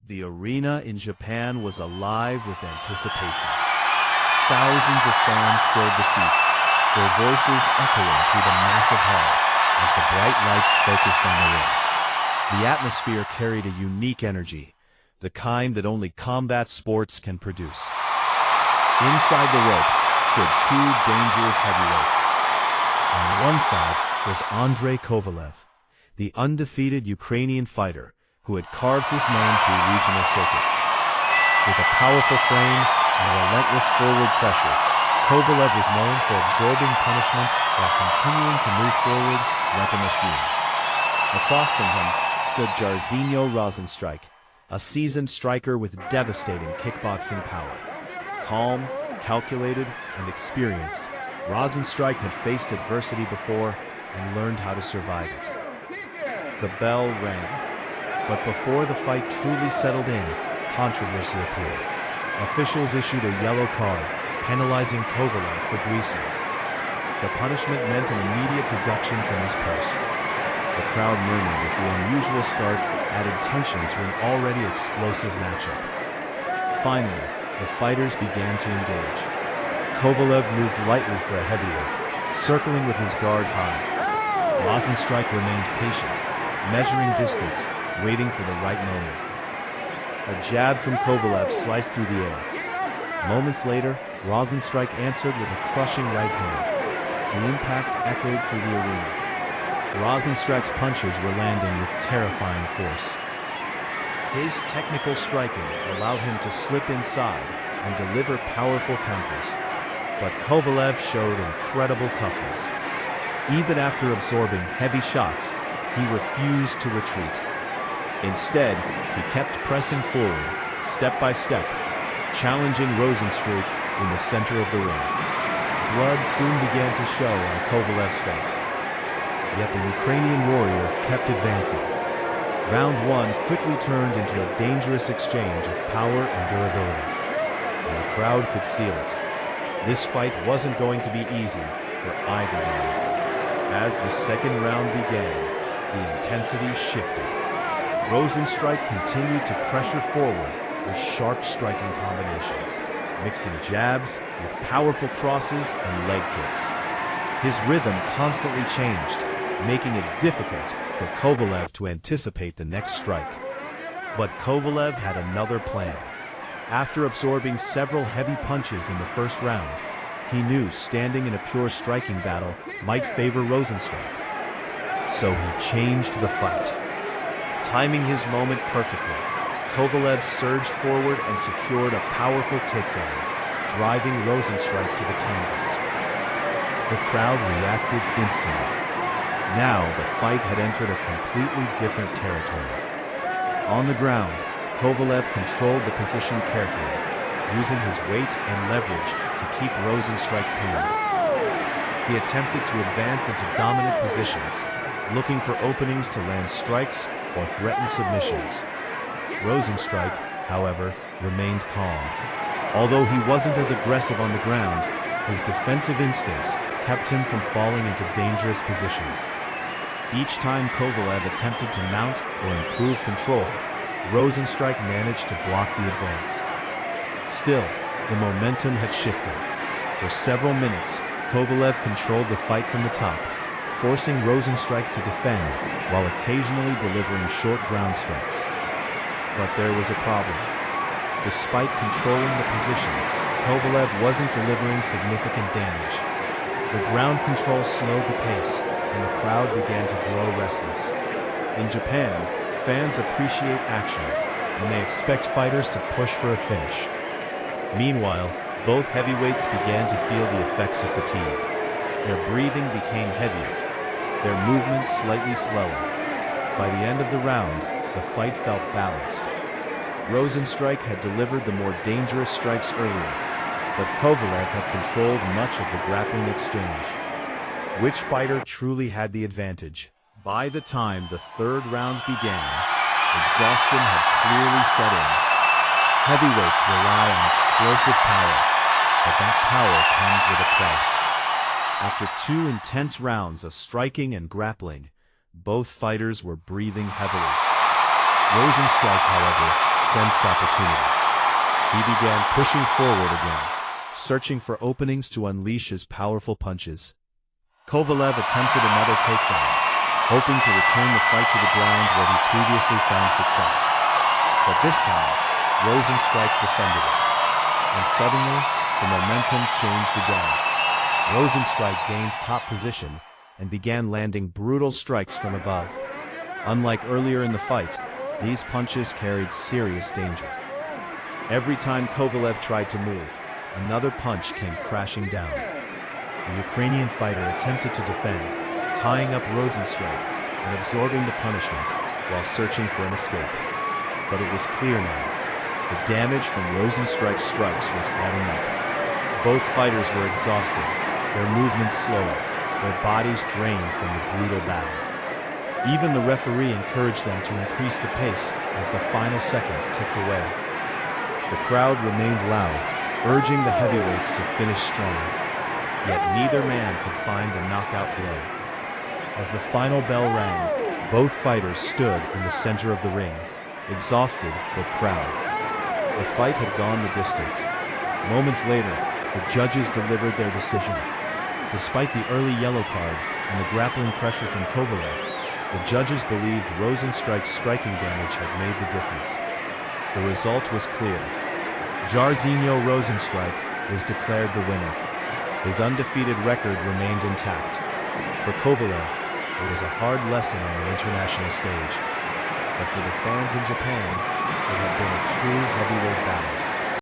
The arena in Japan was alive with anticipation. Thousands of fans filled the seats, their voices echoing through the massive hall as the bright lights focused on the ring. The atmosphere carried a unique energy, the kind that only combat sports can produce. Inside the ropes stood two dangerous heavyweights. On one side was Andre Kovalev, the undefeated Ukrainian fighter who had carved his name through regional circuits. With a powerful frame and relentless forward pressure, Kovalev was known for absorbing punishment while continuing to move forward like a machine. Across from him stood Jairzinho Rozenstruik, a seasoned striker with devastating kickboxing power. Calm, calculated, and experienced, Rozenstruik had faced adversity before and learned how to survive it. The bell rang. But before the fight truly settled in, controversy appeared. Officials issued a yellow card, penalizing Kovalev for greasing. The punishment meant an immediate deduction from his purse. The crowd murmured as the unusual start added tension to an already explosive matchup. Finally, the fighters began to engage. Kovalev moved lightly for a heavyweight, circling with his guard high. Rozenstruik remained patient, measuring distance, waiting for the right moment. A jab from Kovalev sliced through the air. Moments later, Rozenstruik answered with a crushing right hand. The impact echoed through the arena. Rozenstruik's punches were landing with terrifying force. His technical striking allowed him to slip inside and deliver powerful counters. But Kovalev showed incredible toughness. Even after absorbing heavy shots, he refused to retreat. Instead, he kept pressing forward, step by step, challenging Rozenstruik in the center of the ring. Blood soon began to show on Kovalev's face. Yet the Ukrainian warrior kept advancing. Round one quickly turned into a dangerous exchange of power and durability, and the crowd could feel it. This fight wasn't going to be easy for either man. As the second round began, the intensity shifted. Rozenstruik continued to pressure forward with sharp striking combinations, mixing jabs with powerful crosses and leg kicks. His rhythm constantly changed, making it difficult for Kovalev to anticipate the next strike. But Kovalev had another plan. After absorbing several heavy punches in the first round, he knew standing in a pure striking battle might favor Rozenstruik. So he changed the fight. Timing his moment perfectly, Kovalev surged forward and secured a powerful takedown, driving Rozenstruik to the canvas. The crowd reacted instantly. Now the fight had entered a completely different territory. On the ground, Kovalev controlled the position carefully, using his weight and leverage to keep Rozenstruik pinned. He attempted to advance into dominant positions, looking for openings to land strikes or threaten submissions. Rozenstruik, however, remained calm. Although he wasn't as aggressive on the ground, his defensive instincts kept him from falling into dangerous positions. Each time Kovalev attempted to mount or improve control, Rozenstruik managed to block the advance. Still, the momentum had shifted. For several minutes, Kovalev controlled the fight from the top, forcing Rozenstruik to defend while occasionally delivering short ground strikes. But there was a problem. Despite controlling the position, Kovalev wasn't delivering significant damage. The ground control slowed the pace, and the crowd began to grow restless. In Japan, fans appreciate action, and they expect fighters to push for a finish. Meanwhile, both heavyweights began to feel the effects of fatigue. Their breathing became heavier, their movements slightly slower. By the end of the round, the fight felt balanced. Rozenstruik had delivered the more dangerous strikes earlier, but Kovalev had controlled much of the grappling exchange. Which fighter truly had the advantage? By the time the third round began, exhaustion had clearly set in. Heavyweights rely on explosive power, but that power comes with a price. After 2 intense rounds of striking and grappling, both fighters were breathing heavily. Rozenstruik, however, sensed opportunity. He began pushing forward again, searching for openings to unleash his powerful punches. Kovalev attempted another takedown, hoping to return the fight to the ground where he previously found success. But this time, Rozenstruik defended it. And suddenly, the momentum changed again. Rozenstruik gained top position and began landing brutal strikes from above. Unlike earlier in the fight, these punches carried serious danger. Every time Kovalev tried to move, another punch came crashing down. The Ukrainian fighter attempted to defend, tying up Rozenstruik and absorbing the punishment while searching for an escape. But it was clear now. The damage from Rozenstruik's strikes was adding up. Both fighters were exhausted, their movements slower, their bodies drained from the brutal battle. Even the referee encouraged them to increase the pace as the final seconds ticked away. The crowd remained loud, urging the heavyweights to finish strong. Yet neither man could find the knockout blow. As the final bell rang, both fighters stood in the center of the ring, exhausted but proud. The fight had gone the distance. Moments later, the judges delivered their decision. Despite the early yellow card and the grappling pressure from Kovalev, the judges believed Rozenstruik's striking damage had made the difference. The result was clear. Jairzinho Rozenstruik was declared the winner. His undefeated record remained intact. For Kovalev, it was a hard lesson on the international stage. But for the fans in Japan, it had been a true heavyweight battle.